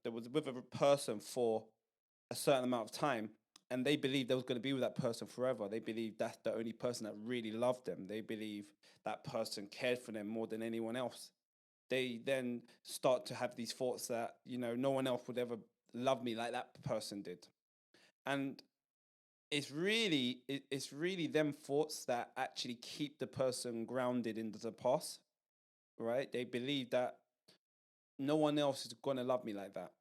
they was with a person for a certain amount of time, and they believe they was going to be with that person forever. They believe that's the only person that really loved them. They believe that person cared for them more than anyone else. They then start to have these thoughts that, no one else would ever love me like that person did. And it's really them thoughts that actually keep the person grounded in the past, right? They believe that no one else is gonna love me like that.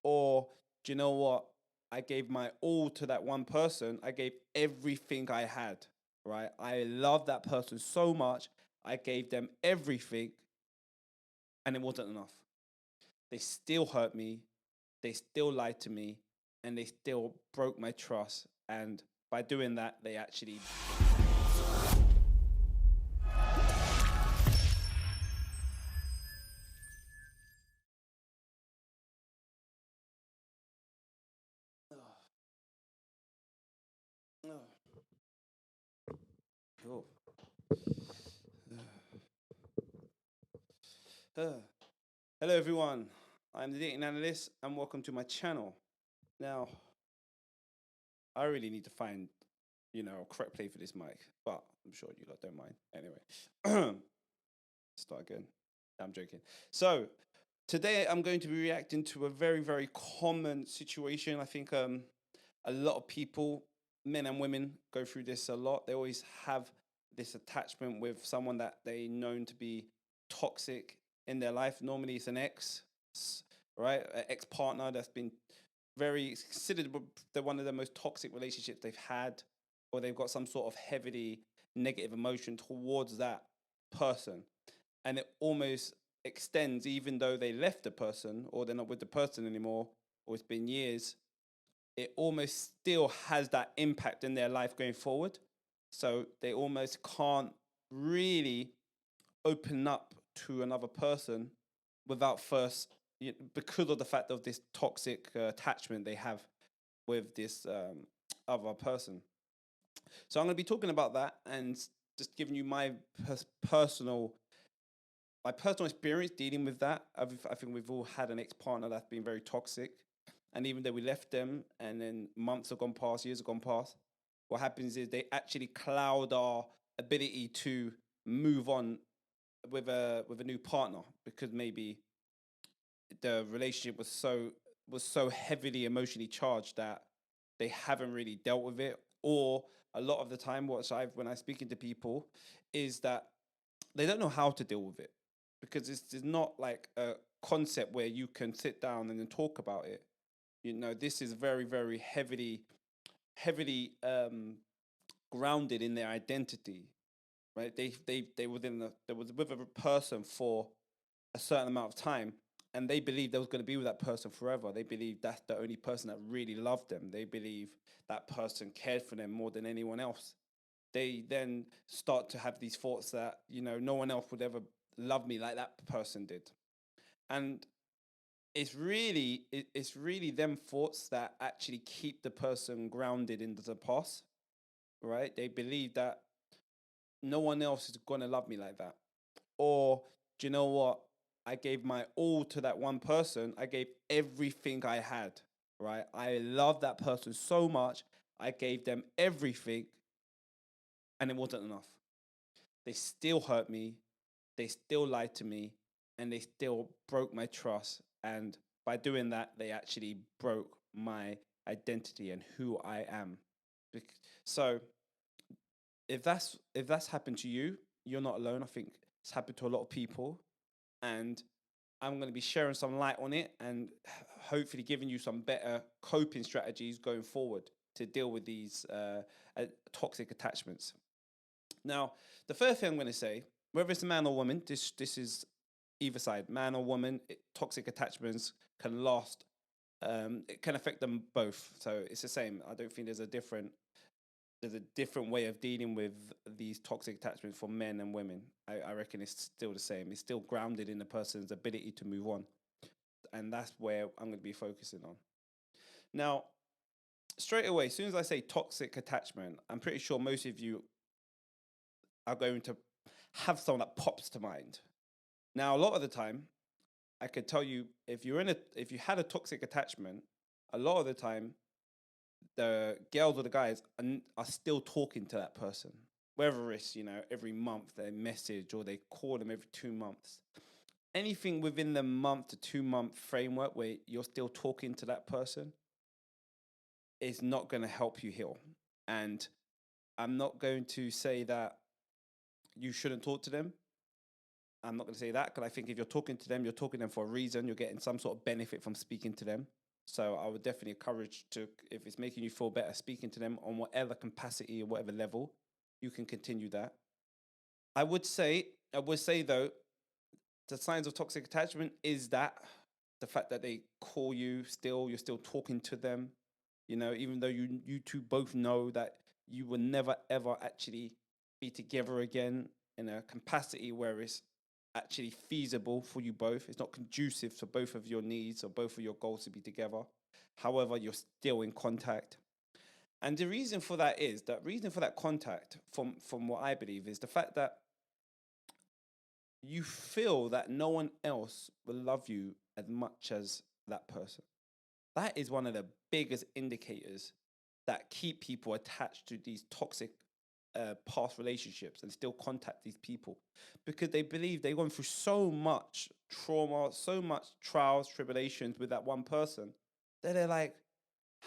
Or, do you know what? I gave my all to that one person. I gave everything I had, right? I love that person so much. I gave them everything, and it wasn't enough. They still hurt me. They still lied to me, and they still broke my trust. And by doing that, they actually. Oh. Hello, everyone. I'm the dating analyst, and welcome to my channel. Now, I really need to find, a correct play for this mic, but I'm sure you lot don't mind. Anyway, start again. I'm joking. So, today I'm going to be reacting to a very, very common situation. I think a lot of people, men and women, go through this a lot. They always have this attachment with someone that they known to be toxic in their life. Normally, it's an ex, right? An ex partner that's been very considered the one of the most toxic relationships they've had, or they've got some sort of heavily negative emotion towards that person, and it almost extends even though they left the person or they're not with the person anymore, or it's been years. It almost still has that impact in their life going forward. So they almost can't really open up to another person without first, because of the fact of this toxic attachment they have with this other person. So I'm going to be talking about that and just giving you my personal experience dealing with that. I think we've all had an ex-partner that's been very toxic, and even though we left them and then months have gone past, years have gone past, what happens is they actually cloud our ability to move on with a new partner, because maybe the relationship was so heavily emotionally charged that they haven't really dealt with it. Or a lot of the time, when I speaking to people, is that they don't know how to deal with it, because it's not like a concept where you can sit down and then talk about it. This is very, very heavily grounded in their identity, right? They they was with a person for a certain amount of time, and they believed they was going to be with that person forever. They believe that's the only person that really loved them. They believe that person cared for them more than anyone else. They then start to have these thoughts that, no one else would ever love me like that person did. And it's really them thoughts that actually keep the person grounded in the past, right? They believe that no one else is going to love me like that. Or, do you know what? I gave my all to that one person. I gave everything I had, right? I love that person so much. I gave them everything, and it wasn't enough. They still hurt me. They still lied to me, and they still broke my trust. And by doing that, they actually broke my identity and who I am. So if that's happened to you, you're not alone. I think it's happened to a lot of people, and I'm going to be sharing some light on it and hopefully giving you some better coping strategies going forward to deal with these toxic attachments. Now, the first thing I'm going to say, whether it's a man or woman, this is either side, man or woman, toxic attachments can last. It can affect them both, so it's the same. I don't think there's a different way of dealing with these toxic attachments for men and women. I reckon it's still the same. It's still grounded in the person's ability to move on, and that's where I'm going to be focusing on. Now, straight away, as soon as I say toxic attachment, I'm pretty sure most of you are going to have someone that pops to mind. Now, a lot of the time, I could tell you, if you had a toxic attachment, a lot of the time the girls or the guys are still talking to that person, whether it's every month they message or they call them every 2 months. Anything within the month to 2 month framework where you're still talking to that person is not going to help you heal. And I'm not going to say that you shouldn't talk to them. I'm not going to say that, because I think if you're talking to them, you're talking to them for a reason. You're getting some sort of benefit from speaking to them. So I would definitely encourage to, if it's making you feel better, speaking to them on whatever capacity or whatever level, you can continue that. I would say though, the signs of toxic attachment is that the fact that they call you still, you're still talking to them, even though you two both know that you will never ever actually be together again in a capacity where it's actually feasible for you both. It's not conducive to both of your needs or both of your goals to be together. However, you're still in contact. And the reason for that is that reason for that contact, from what I believe, is the fact that you feel that no one else will love you as much as that person. That is one of the biggest indicators that keep people attached to these toxic past relationships and still contact these people, because they believe they've gone through so much trauma, so much trials, tribulations with that one person, that they're like,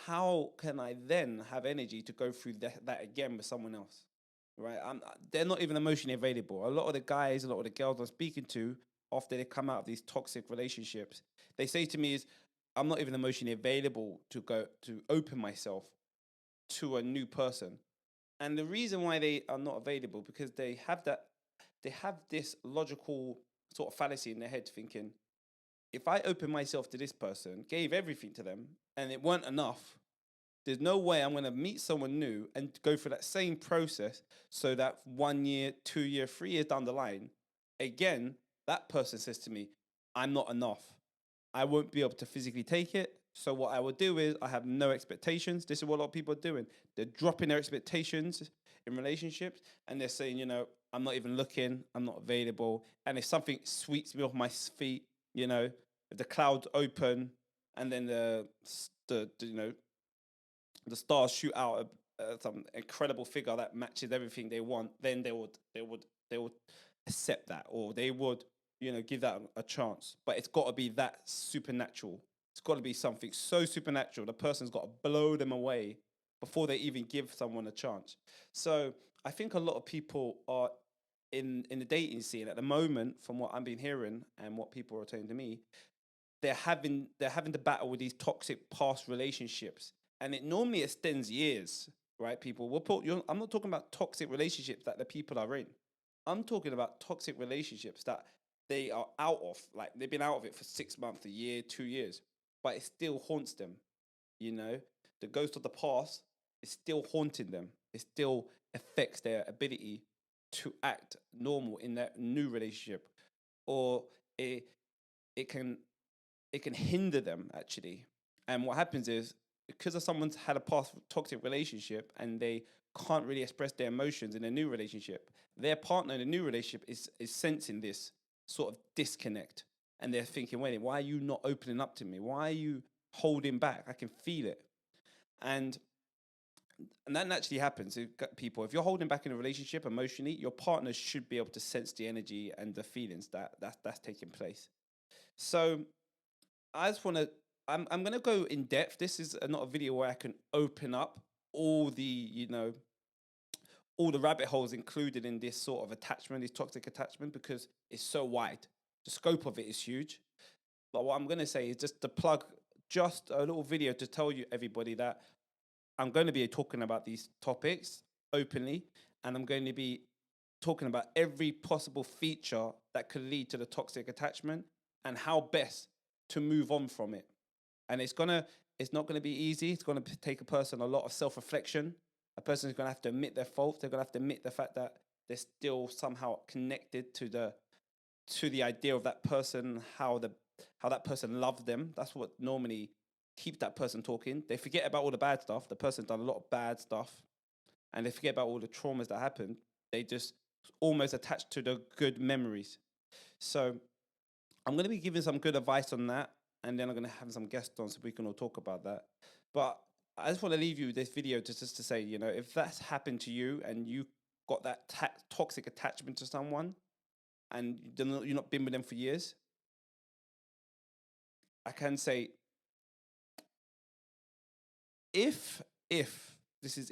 how can I then have energy to go through that again with someone else? Right? They're not even emotionally available. A lot of the guys, a lot of the girls I'm speaking to, after they come out of these toxic relationships, they say to me is, I'm not even emotionally available to go to open myself to a new person. And the reason why they are not available, because they have this logical sort of fallacy in their head, thinking, if I open myself to this person, gave everything to them, and it weren't enough, there's no way I'm going to meet someone new and go through that same process, so that 1 year, 2 year, 3 years down the line, again, that person says to me, I'm not enough. I won't be able to physically take it. So what I will do is I have no expectations. This is what a lot of people are doing. They're dropping their expectations in relationships, and they're saying, I'm not even looking, I'm not available. And if something sweeps me off my feet, if the clouds open and then the stars shoot out some incredible figure that matches everything they want, then they would accept that, or they would give that a chance. But it's got to be that supernatural. It's got to be something so supernatural. The person's got to blow them away before they even give someone a chance. So I think a lot of people are in the dating scene at the moment, from what I've been hearing and what people are telling to me, they're having to battle with these toxic past relationships, and it normally extends years, right? People will put you. I'm not talking about toxic relationships that the people are in. I'm talking about toxic relationships that they are out of. Like, they've been out of it for 6 months, a year, 2 years, but it still haunts them. You know, the ghost of the past is still haunting them. It still affects their ability to act normal in that new relationship, or it it can it can hinder them, actually. And what happens is, because of someone's had a past toxic relationship and they can't really express their emotions in a new relationship, their partner in a new relationship is sensing this sort of disconnect, and they're thinking, wait, why are you not opening up to me? Why are you holding back? I can feel it. And that naturally happens. People, if you're holding back in a relationship emotionally, your partner should be able to sense the energy and the feelings that's taking place. So I just want to. I'm gonna go in depth. This is not a video where I can open up all the all the rabbit holes included in this sort of attachment, this toxic attachment, because it's so wide. The scope of it is huge. But what I'm gonna say is just to plug just a little video to tell you, everybody, that I'm going to be talking about these topics openly, and I'm going to be talking about every possible feature that could lead to the toxic attachment and how best to move on from it. And it's not gonna be easy. It's gonna take a person a lot of self-reflection. A person is gonna have to admit their faults. They're gonna have to admit the fact that they're still somehow connected to the idea of that person, how that person loved them. That's what normally keeps that person talking. They forget about all the bad stuff. The person's done a lot of bad stuff, and they forget about all the traumas that happened. They just almost attach to the good memories. So I'm going to be giving some good advice on that, and then I'm going to have some guests on so we can all talk about that. But I just want to leave you with this video just to say, if that's happened to you and you got that toxic attachment to someone and you're not been with them for years, I can say, if this is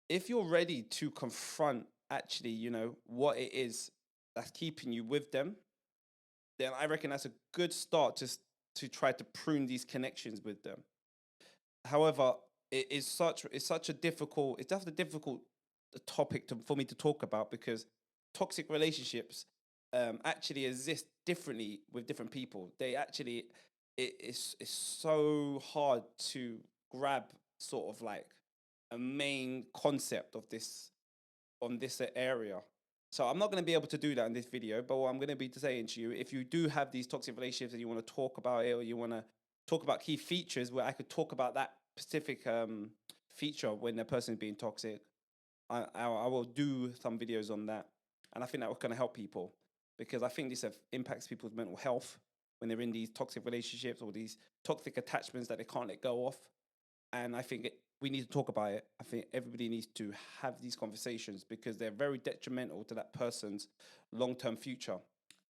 if you're ready to confront actually, what it is that's keeping you with them, then I reckon that's a good start to try to prune these connections with them. However, it's such a difficult it's just a difficult topic for me to talk about, because toxic relationships actually exist differently with different people. They actually it's so hard to grab sort of like a main concept of this on this area. So I'm not going to be able to do that in this video, but what I'm going to be saying to you, if you do have these toxic relationships and you want to talk about it, or you want to talk about key features where I could talk about that specific feature when the person is being toxic, I will do some videos on that. And I think that was going to help people, because I think this impacts people's mental health when they're in these toxic relationships or these toxic attachments that they can't let go of. And I think we need to talk about it. I think everybody needs to have these conversations, because they're very detrimental to that person's long-term future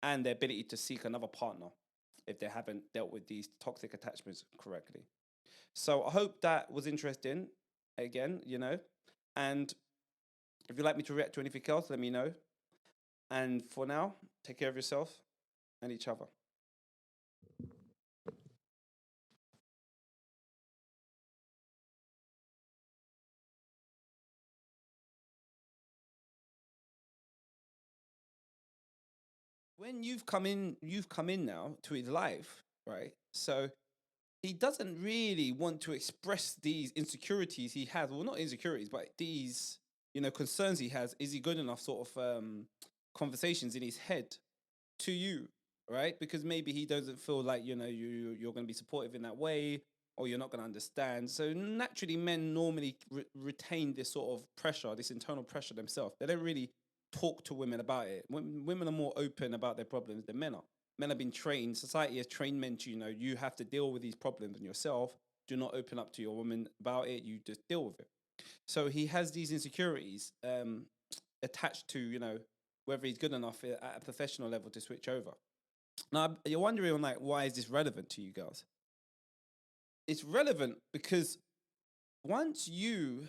and their ability to seek another partner if they haven't dealt with these toxic attachments correctly. So I hope that was interesting again, and if you'd like me to react to anything else, let me know. And for now, take care of yourself and each other. When you've come in now to his life, right? So he doesn't really want to express these insecurities he has. Well, not insecurities, but these, concerns he has. Is he good enough sort of conversations in his head to you, right? Because maybe he doesn't feel like, you're going to be supportive in that way, or you're not going to understand. So naturally, men normally retain this sort of pressure, this internal pressure themselves. They don't really talk to women about it. Women are more open about their problems than men are. Men have been trained, society has trained men to, you have to deal with these problems and yourself. Do not open up to your woman about it. You just deal with it. So he has these insecurities attached to, whether he's good enough at a professional level to switch over. Now, you're wondering, like, why is this relevant to you girls? It's relevant because once you